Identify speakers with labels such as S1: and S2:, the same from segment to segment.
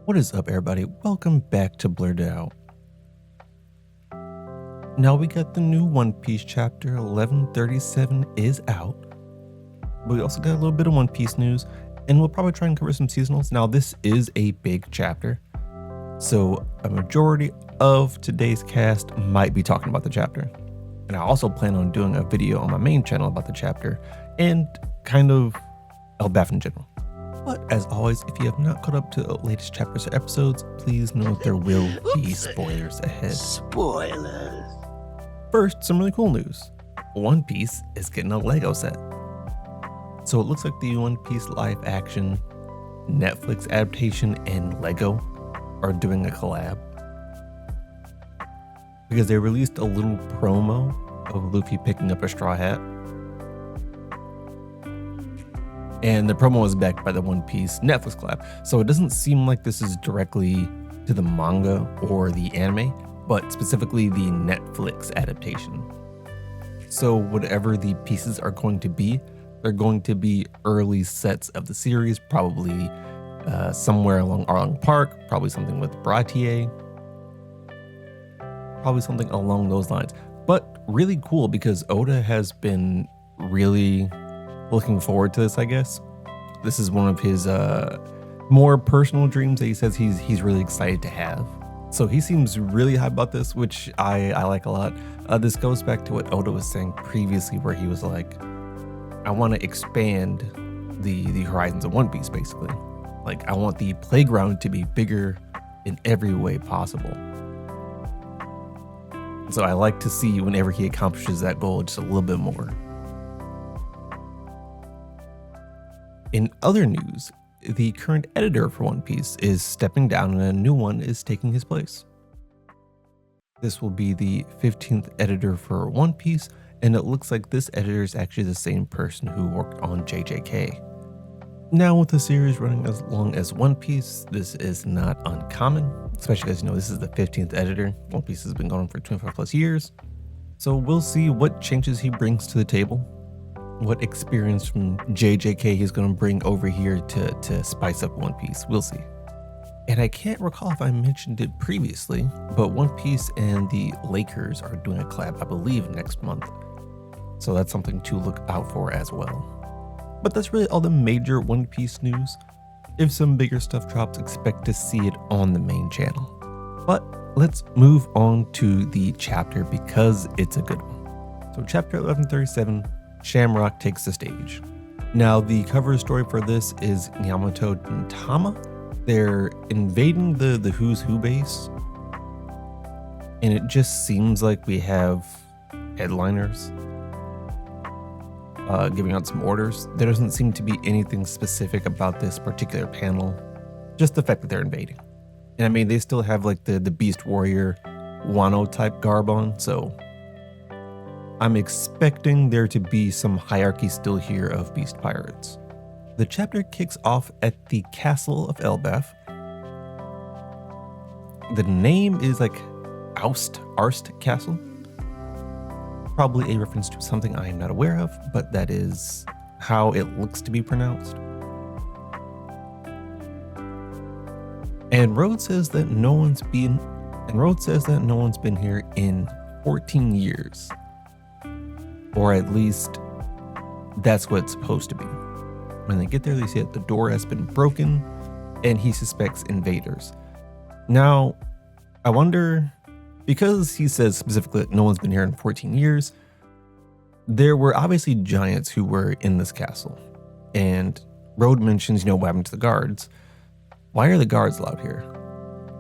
S1: What is up, everybody? Welcome back to Blerd Out. Now we got the new One Piece chapter 1137 is out. But we also got a little bit of One Piece news, and we'll probably try and cover some seasonals. Now this is a big chapter, so a majority of today's cast might be talking about the chapter. And I also plan on doing a video on my main channel about the chapter and kind of Elbaf in general. But as always, if you have not caught up to the latest chapters or episodes, please know there will be spoilers ahead.
S2: Spoilers.
S1: First, some really cool news. One Piece is getting a Lego set. So it looks like the One Piece live action, Netflix adaptation, and Lego are doing a collab. Because they released a little promo of Luffy picking up a straw hat. And the promo was backed by the One Piece Netflix collab. So it doesn't seem like this is directly to the manga or the anime, but specifically the Netflix adaptation. So whatever the pieces are going to be, they're going to be early sets of the series, probably somewhere along Arlong Park, probably something with Bratier, probably something along those lines. But really cool because Oda has been really looking forward to this, I guess. This is one of his more personal dreams that he says he's really excited to have. So he seems really hyped about this, which I like a lot. This goes back to what Oda was saying previously, where he was like, I want to expand the horizons of One Piece, basically. Like, I want the playground to be bigger in every way possible. So I like to see whenever he accomplishes that goal just a little bit more. In other news, the current editor for One Piece is stepping down and a new one is taking his place. This will be the 15th editor for One Piece, and it looks like this editor is actually the same person who worked on JJK. Now with the series running as long as One Piece, this is not uncommon, especially because, this is the 15th editor. One Piece has been going for 25 plus years. So we'll see what changes he brings to the table, what experience from JJK he's going to bring over here to spice up One Piece. We'll see. And I can't recall if I mentioned it previously, but One Piece and the Lakers are doing a collab, I believe, next month. So that's something to look out for as well. But that's really all the major One Piece news. If some bigger stuff drops, expect to see it on the main channel. But let's move on to the chapter because it's a good one. So chapter 1137, Shamrock takes the stage. Now the cover story for this is Yamato and Tama. They're invading the Who's Who base. And it just seems like we have headliners giving out some orders. There doesn't seem to be anything specific about this particular panel. Just the fact that they're invading. And I mean, they still have like the Beast Warrior Wano type garb on, so I'm expecting there to be some hierarchy still here of beast pirates. The chapter kicks off at the castle of Elbaf. The name is like Arst Castle. Probably a reference to something I am not aware of, but that is how it looks to be pronounced. And Rhodes says that no one's been here in 14 years. Or at least that's what it's supposed to be. When they get there, they see that the door has been broken and he suspects invaders. Now, I wonder, because he says specifically that no one's been here in 14 years, there were obviously giants who were in this castle. And Rhodes mentions, what happened to the guards. Why are the guards allowed here?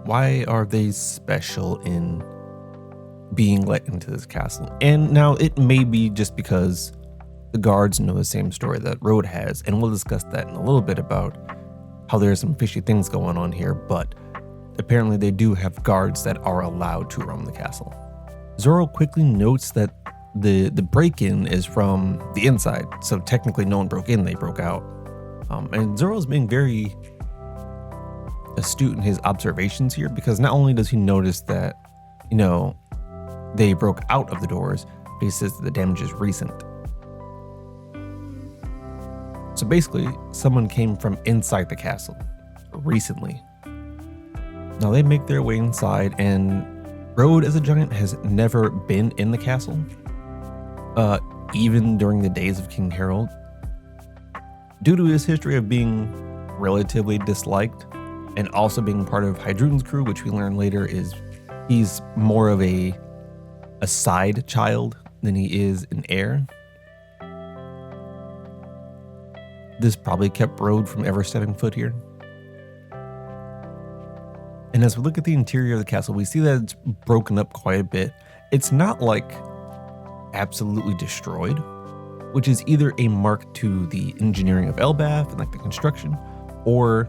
S1: Why are they special in being let into this castle? And now it may be just because the guards know the same story that Rhodes has, and we'll discuss that in a little bit about how there are some fishy things going on here, but apparently they do have guards that are allowed to roam the castle. Zoro quickly notes that the break-in is from the inside, so technically no one broke in, they broke out. And Zoro's being very astute in his observations here, because not only does he notice that, they broke out of the doors, He says that the damage is recent. So basically, someone came from inside the castle recently. Now they make their way inside, and Blerd as a giant has never been in the castle, even during the days of King Harold. Due to his history of being relatively disliked and also being part of Hydruden's crew, which we learn later is he's more of a side child than he is an heir. This probably kept Blerd from ever stepping foot here. And as we look at the interior of the castle, we see that it's broken up quite a bit. It's not like absolutely destroyed, which is either a mark to the engineering of Elbaf and like the construction, or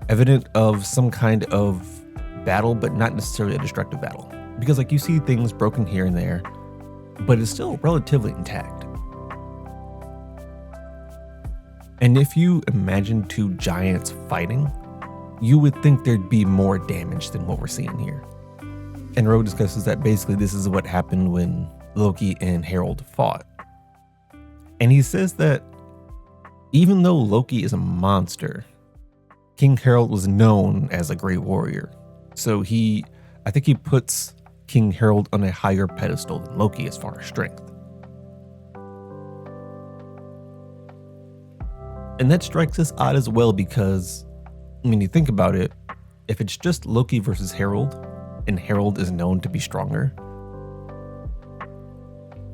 S1: evident of some kind of battle, but not necessarily a destructive battle. Because like you see things broken here and there, but it's still relatively intact. And if you imagine two giants fighting, you would think there'd be more damage than what we're seeing here. And Blerd discusses that basically this is what happened when Loki and Harold fought. And he says that even though Loki is a monster, King Harold was known as a great warrior. So I think he puts King Harold on a higher pedestal than Loki as far as strength. And that strikes us odd as well because when you think about it, if it's just Loki versus Harold, and Harold is known to be stronger,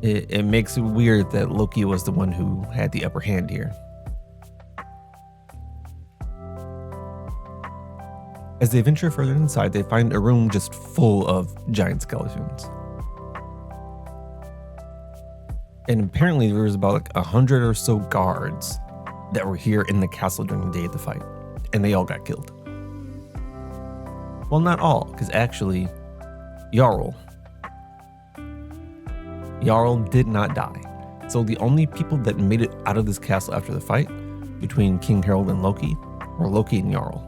S1: it makes it weird that Loki was the one who had the upper hand here. As they venture further inside, they find a room just full of giant skeletons. And apparently there was about like 100 or so guards that were here in the castle during the day of the fight, and they all got killed. Well, not all, because actually, Jarl did not die. So the only people that made it out of this castle after the fight between King Harold and Loki were Loki and Jarl.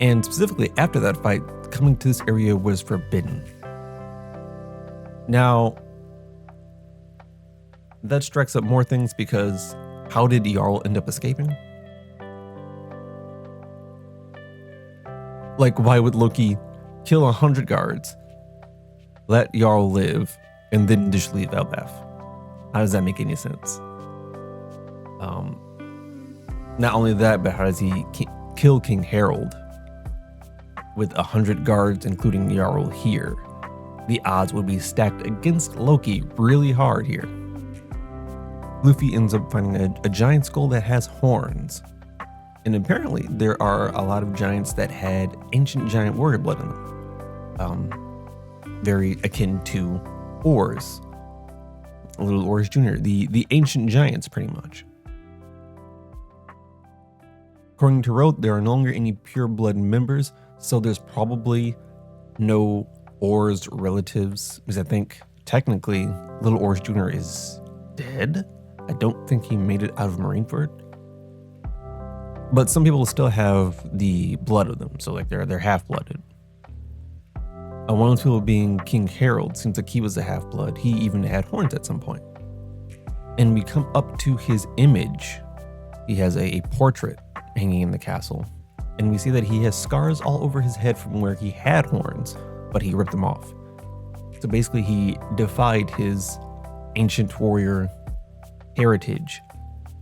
S1: And specifically after that fight, coming to this area was forbidden. Now, that strikes up more things because how did Jarl end up escaping? Like, why would Loki kill 100 guards, let Jarl live, and then just leave Elbaf? How does that make any sense? Not only that, but how does he kill King Harold with 100 guards, including Jarl here? The odds would be stacked against Loki really hard here. Luffy ends up finding a giant skull that has horns. And apparently there are a lot of giants that had ancient giant warrior blood in them. Very akin to Ors. Little Ors Jr., the ancient giants pretty much. According to Blerd, there are no longer any pure blood members, so there's probably no Ors relatives, because I think technically Little Ors Jr. is dead. I don't think he made it out of Marineford. But some people still have the blood of them, so like they're half-blooded. One of those people being King Harold, seems like he was a half-blood. He even had horns at some point. And we come up to his image. He has a portrait hanging in the castle. And we see that he has scars all over his head from where he had horns, but he ripped them off. So basically he defied his ancient warrior heritage,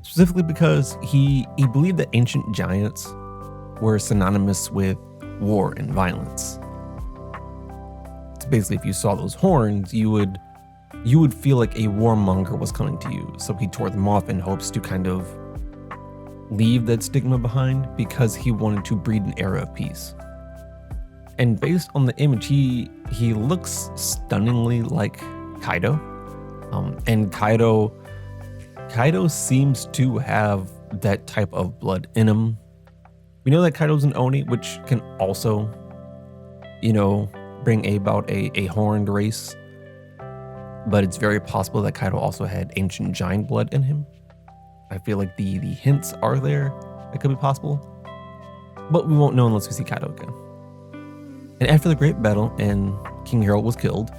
S1: specifically because he believed that ancient giants were synonymous with war and violence. So basically, if you saw those horns, you would feel like a warmonger was coming to you. So he tore them off in hopes to kind of leave that stigma behind, because he wanted to breed an era of peace. And based on the image, he looks stunningly like Kaido. And Kaido seems to have that type of blood in him. We know that Kaido's an Oni, which can also, bring about a horned race. But it's very possible that Kaido also had ancient giant blood in him. I feel like the hints are there that could be possible. But we won't know unless we see Kaido again. And after the great battle and King Harold was killed,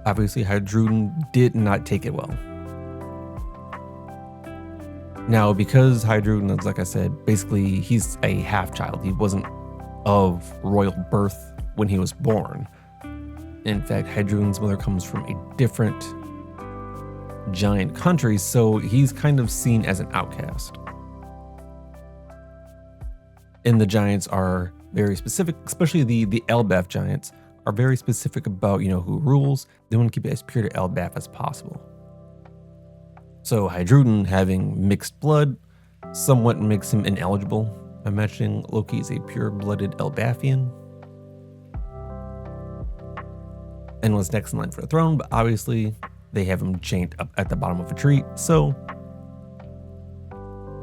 S1: obviously Heidrun did not take it well. Now, because Heidrun is, like I said, basically he's a half-child. He wasn't of royal birth when he was born. In fact, Heidrun's mother comes from a different giant country, so he's kind of seen as an outcast. And the giants are very specific, especially the Elbaf giants are very specific about, who rules. They want to keep it as pure to Elbaf as possible. So Heidrun having mixed blood somewhat makes him ineligible. I'm imagining Loki is a pure-blooded Elbafian and was next in line for the throne, but obviously they have him chained up at the bottom of a tree, so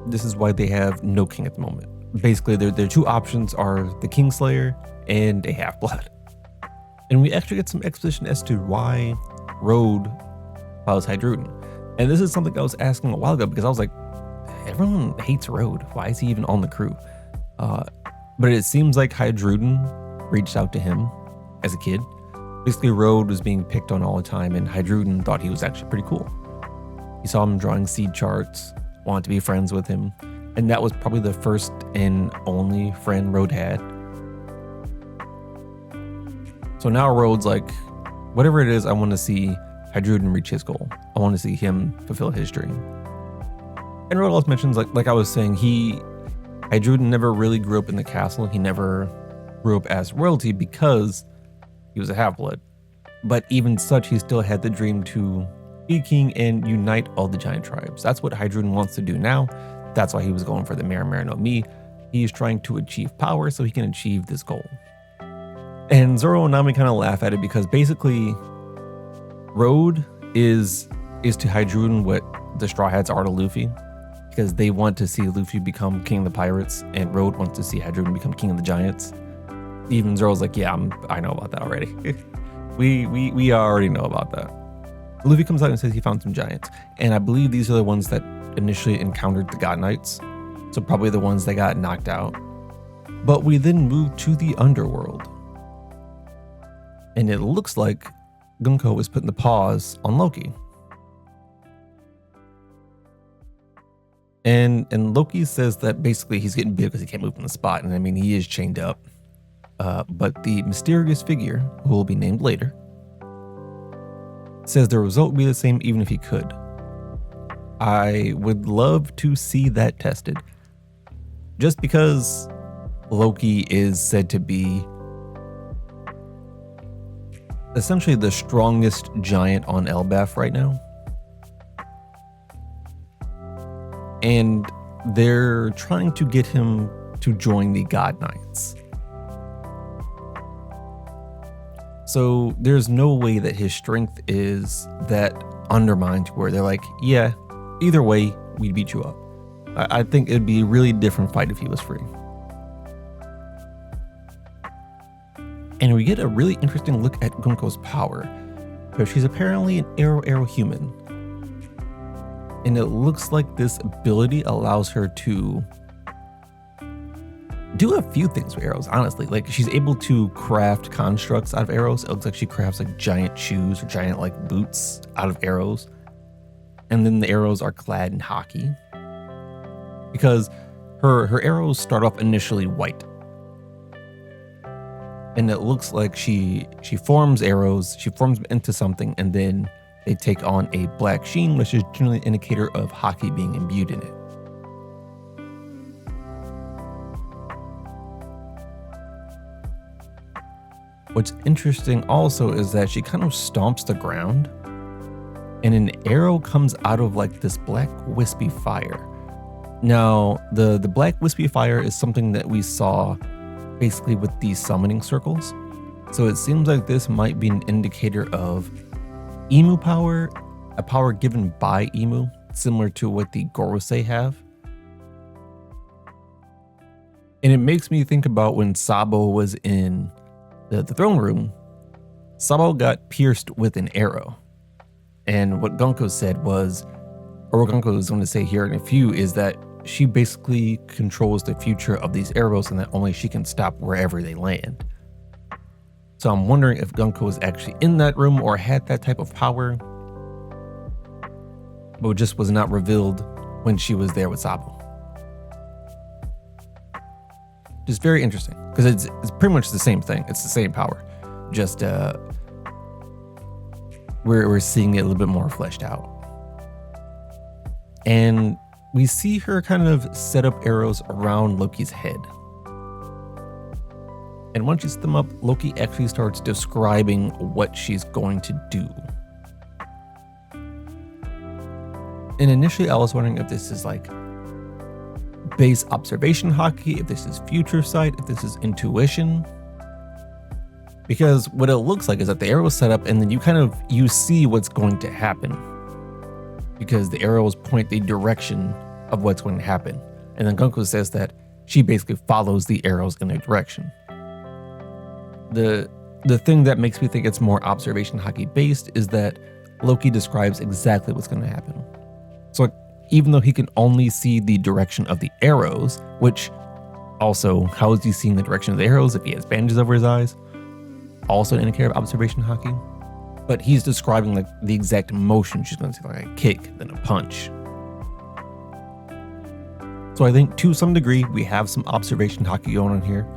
S1: this is why they have no king at the moment. Basically, their two options are the Kingslayer and a half-blood. And we actually get some exposition as to why Rode follows Heidrun. And this is something I was asking a while ago because I was like, everyone hates Rode. Why is he even on the crew? But it seems like Heidrun reached out to him as a kid. Basically, Rode was being picked on all the time, and Heidrun thought he was actually pretty cool. He saw him drawing seed charts, wanted to be friends with him, and that was probably the first and only friend Rode had. So now Rode's like, whatever it is, I want to see Heidrun reach his goal. I want to see him fulfill his dream. And Rode also mentions, like I was saying, Heidrun never really grew up in the castle. He never grew up as royalty because he was a half-blood. But even such, he still had the dream to be king and unite all the giant tribes. That's what Heidrun wants to do now. That's why he was going for the Mare no Mi. He's trying to achieve power so he can achieve this goal. And Zoro and Nami kind of laugh at it because basically Rode is to Heidrun what the Straw Hats are to Luffy, because they want to see Luffy become king of the pirates, and Rode wants to see Heidrun become king of the giants. Even Zoro's like, yeah, I know about that already. we already know about that. Luffy comes out and says he found some giants, and I believe these are the ones that initially encountered the God Knights, so probably the ones that got knocked out. But we then move to the underworld, and it looks like Gunko is putting the pause on Loki. And Loki says that basically he's getting big because he can't move from the spot, and I mean, he is chained up. But the mysterious figure, who will be named later, says the result would be the same even if he could. I would love to see that tested. Just because Loki is said to be essentially the strongest giant on Elbaf right now. And they're trying to get him to join the God Knights. So there's no way that his strength is that undermined where they're like, yeah, either way, we'd beat you up. I think it'd be a really different fight if he was free. And we get a really interesting look at Gunko's power, because she's apparently an arrow human. And it looks like this ability allows her to do a few things with arrows, honestly. Like, she's able to craft constructs out of arrows. It looks like she crafts like giant shoes or giant like boots out of arrows. And then the arrows are clad in haki. Because her arrows start off initially white. And it looks like she forms arrows, she forms them into something, and then they take on a black sheen, which is generally an indicator of haki being imbued in it. What's interesting also is that she kind of stomps the ground, and an arrow comes out of like this black wispy fire. Now, the black wispy fire is something that we saw basically with these summoning circles. So it seems like this might be an indicator of Emu power, a power given by Emu, similar to what the Gorosei have. And it makes me think about when Sabo was in the throne room. Sabo got pierced with an arrow. And what Gunko said was, or what Gunko is going to say here in a few, is that she basically controls the future of these arrows and that only she can stop wherever they land. So I'm wondering if Gunko was actually in that room or had that type of power, but just was not revealed when she was there with Sabo. Just very interesting, because it's pretty much the same thing. It's the same power, just we're seeing it a little bit more fleshed out. And we see her kind of set up arrows around Loki's head. And once she sets them up, Loki actually starts describing what she's going to do. And initially I was wondering if this is like base observation hockey, if this is future sight, if this is intuition. Because what it looks like is that the arrow is set up and then you see what's going to happen. Because the arrows point the direction of what's going to happen. And then Gunko says that she basically follows the arrows in a direction. The thing that makes me think it's more observation hockey based is that Loki describes exactly what's going to happen. So like, even though he can only see the direction of the arrows, which also, how is he seeing the direction of the arrows if he has bandages over his eyes? Also an indicator of observation hockey. But he's describing like the exact motion she's going to take, like a kick, then a punch. So I think to some degree, we have some observation hockey going on here.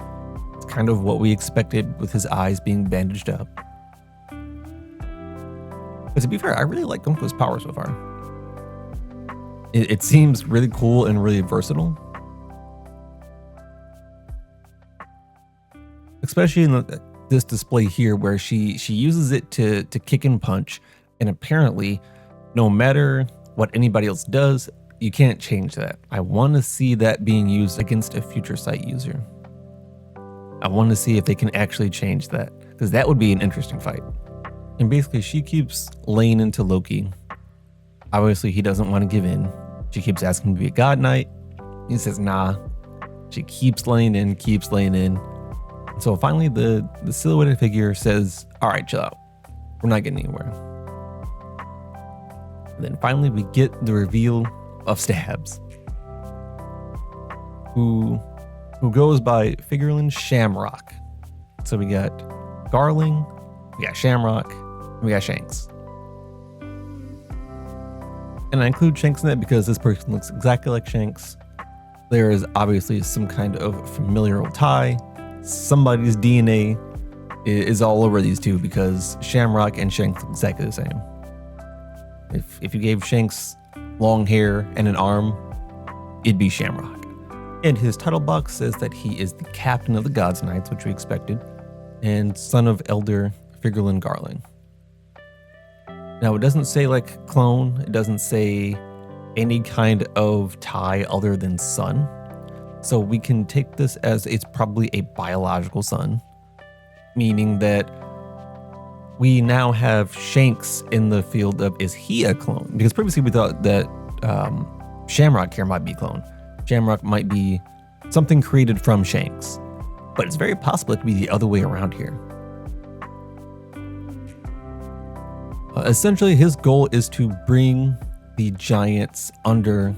S1: It's kind of what we expected with his eyes being bandaged up. But to be fair, I really like Gunko's power so far. It seems really cool and really versatile. Especially in this display here where she uses it to kick and punch. And apparently, no matter what anybody else does, you can't change that. I want to see that being used against a future sight user. I want to see if they can actually change that, because that would be an interesting fight. And basically she keeps laying into Loki. Obviously he doesn't want to give in. She keeps asking him to be a god knight. He says nah. She keeps laying in. So finally the silhouetted figure says, all right, chill out. We're not getting anywhere. And then finally we get the reveal of Stabs, who goes by figurine Shamrock. So we got Garling, we got Shamrock, and we got Shanks. And I include Shanks in that because this person looks exactly like Shanks. There is obviously some kind of familial tie. Somebody's DNA is all over these two because Shamrock and Shanks look exactly the same. If you gave Shanks long hair and an arm, it'd be Shamrock. And his title box says that he is the captain of the Gods Knights, which we expected, and son of Elder Figurlin Garling. Now, it doesn't say like clone, it doesn't say any kind of tie other than son. So we can take this as it's probably a biological son, meaning that we now have Shanks in the field of, is he a clone? Because previously we thought that Shamrock here might be a clone. Shamrock might be something created from Shanks, but it's very possible it could be the other way around here. Essentially, his goal is to bring the giants under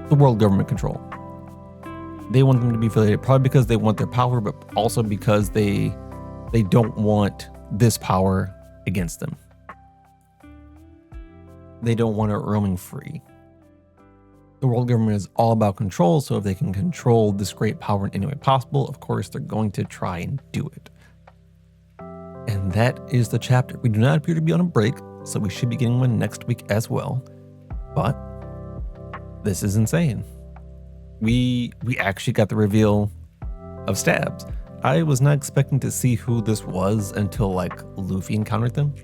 S1: the world government control. They want them to be affiliated, probably because they want their power, but also because they don't want this power against them. They don't want it roaming free. The world government is all about control, so if they can control this great power in any way possible, of course, they're going to try and do it. And that is the chapter. We do not appear to be on a break, so we should be getting one next week as well. But this is insane. We actually got the reveal of Stabs. I was not expecting to see who this was until like Luffy encountered them.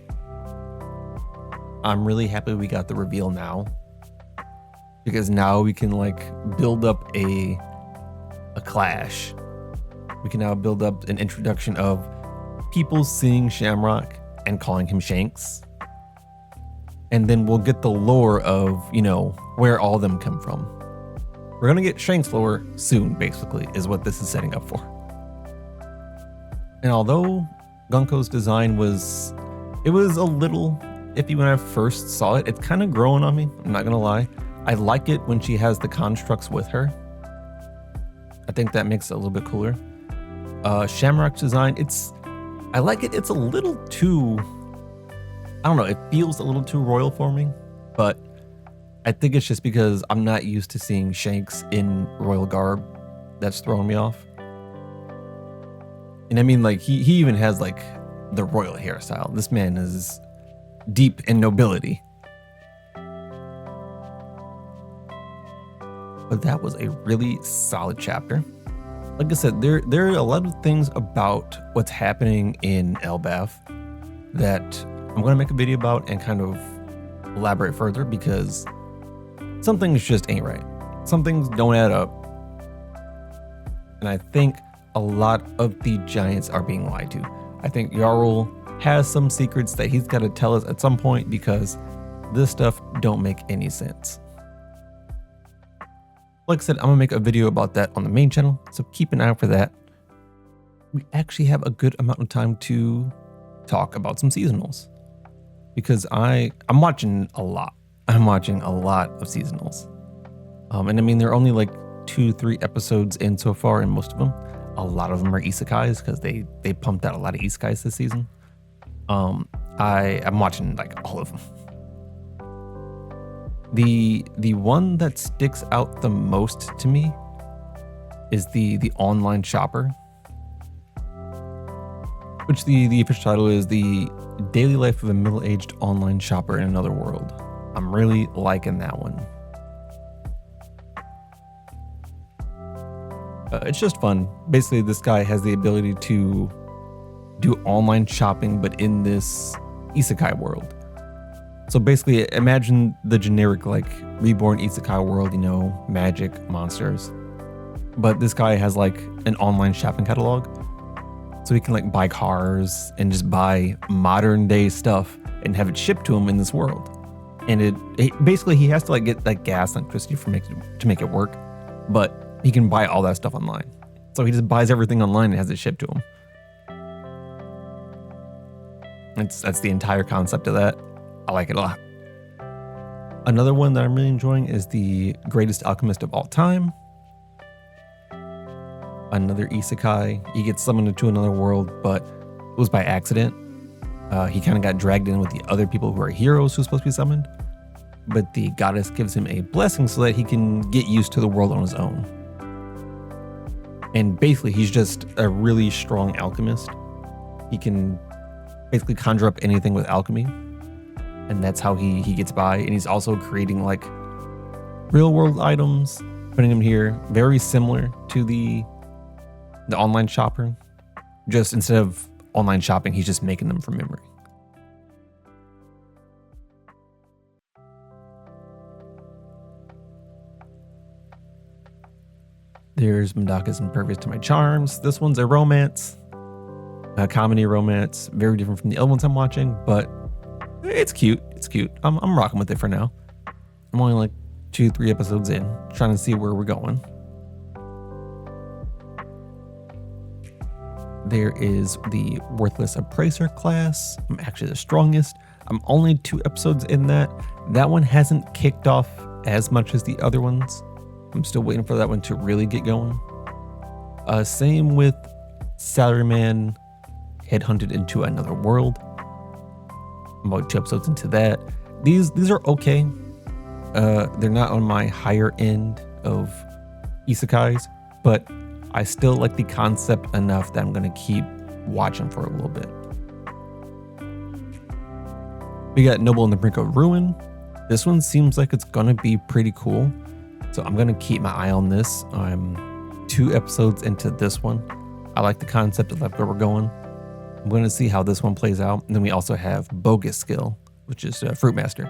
S1: I'm really happy we got the reveal now, because now we can like build up a clash. We can now build up an introduction of people seeing Shamrock and calling him Shanks. And then we'll get the lore of, you know, where all of them come from. We're gonna get Shanks lore soon, basically, is what this is setting up for. And although Gunko's design was a little iffy when I first saw it, it's kind of growing on me, I'm not gonna lie. I like it when she has the constructs with her. I think that makes it a little bit cooler. Shamrock's design, I like it. It's a little too, I don't know, it feels a little too royal for me, but I think it's just because I'm not used to seeing Shanks in royal garb. That's throwing me off. And I mean, like, he even has like the royal hairstyle. This man is deep in nobility. But that was a really solid chapter. Like I said, there are a lot of things about what's happening in Elbaf that I'm going to make a video about and kind of elaborate further, because some things just ain't right. Some things don't add up. And I think a lot of the giants are being lied to. I think Jarl has some secrets that he's got to tell us at some point, because this stuff don't make any sense. Like I said, I'm gonna make a video about that on the main channel, so keep an eye out for that. We actually have a good amount of time to talk about some seasonals, because I'm watching a lot. I'm watching a lot of seasonals. And I mean, they're only like 2-3 episodes in so far, and most of them, a lot of them are isekais, because they pumped out a lot of isekais this season. I'm watching like all of them. The one that sticks out the most to me is the online shopper, which the official title is The Daily Life of a Middle-Aged Online Shopper in Another World. I'm really liking that one. It's just fun. Basically, this guy has the ability to do online shopping, but in this isekai world. So basically, imagine the generic like reborn isekai world, you know, magic, monsters. But this guy has like an online shopping catalog. So he can like buy cars and just buy modern day stuff and have it shipped to him in this world. And it basically, he has to like get like gas and electricity to make it work. But he can buy all that stuff online. So he just buys everything online and has it shipped to him. That's the entire concept of that. I like it a lot. Another one that I'm really enjoying is The Greatest Alchemist of All Time. Another isekai. He gets summoned into another world, but it was by accident. He kind of got dragged in with the other people who are heroes who's supposed to be summoned. But the goddess gives him a blessing so that he can get used to the world on his own. And basically, he's just a really strong alchemist. He can basically conjure up anything with alchemy. And that's how he gets by. And he's also creating like real world items, putting them here. Very similar to the online shopper. Just instead of online shopping, he's just making them from memory. There's Mandaka's Impervious to My Charms. This one's a romance. A comedy romance. Very different from the other ones I'm watching, but it's cute. It's cute. I'm rocking with it for now. I'm only like 2-3 episodes in, trying to see where we're going. There is the Worthless Appraiser class. I'm actually the strongest. I'm only 2 episodes in that. That one hasn't kicked off as much as the other ones. I'm still waiting for that one to really get going. Same with Salaryman Headhunted into Another World. I'm about 2 episodes into that. These are okay. They're not on my higher end of isekais, but I still like the concept enough that I'm gonna keep watching for a little bit. We got Noble on the Brink of Ruin. This one seems like it's gonna be pretty cool, so I'm gonna keep my eye on this. I'm 2 episodes into this one. I like the concept. I like where we're going. I'm going to see how this one plays out. And then we also have Bogus Skill, which is Fruitmaster.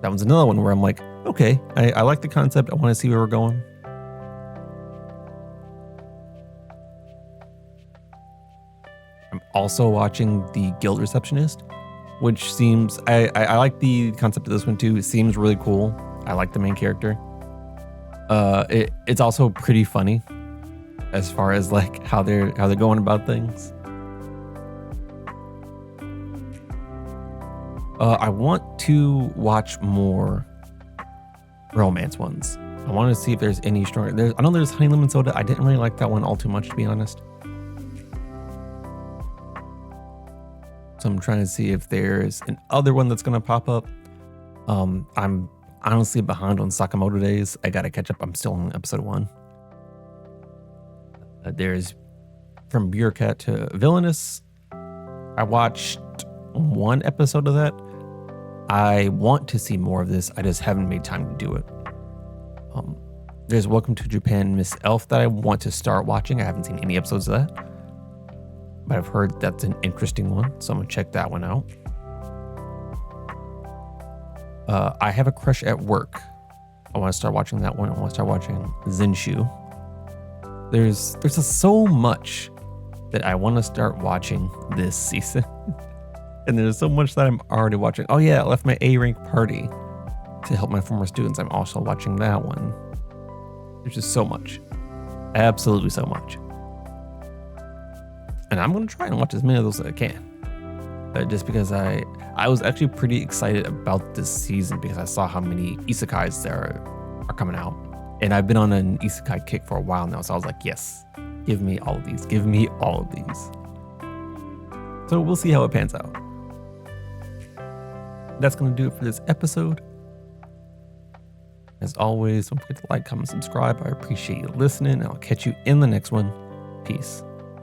S1: That one's another one where I'm like, okay, I like the concept. I want to see where we're going. I'm also watching The Guild Receptionist, which seems, I like the concept of this one too. It seems really cool. I like the main character. It's also pretty funny as far as like how they're going about things. I want to watch more romance ones. I want to see if there's any stronger. I know there's Honey Lemon Soda. I didn't really like that one all too much, to be honest. So I'm trying to see if there's an other one that's going to pop up. I'm honestly behind on Sakamoto Days. I got to catch up. I'm still on episode 1. There's From Bureaucrat to Villainous. I watched 1 episode of that. I want to see more of this. I just haven't made time to do it. There's Welcome to Japan Miss Elf that I want to start watching. I haven't seen any episodes of that, but I've heard that's an interesting one, so I'm gonna check that one out. I Have a Crush at Work. I want to start watching that one. I want to start watching Zenshu. There's just so much that I want to start watching this season. And there's so much that I'm already watching. Oh yeah, I left my A rank party to help my former students. I'm also watching that one. There's just so much. Absolutely so much. And I'm going to try and watch as many of those as I can. Just because I was actually pretty excited about this season because I saw how many isekais there are coming out. And I've been on an isekai kick for a while now, so I was like, yes, give me all of these. Give me all of these. So we'll see how it pans out. That's going to do it for this episode. As always, don't forget to like, comment, subscribe. I appreciate you listening. I'll catch you in the next one. Peace.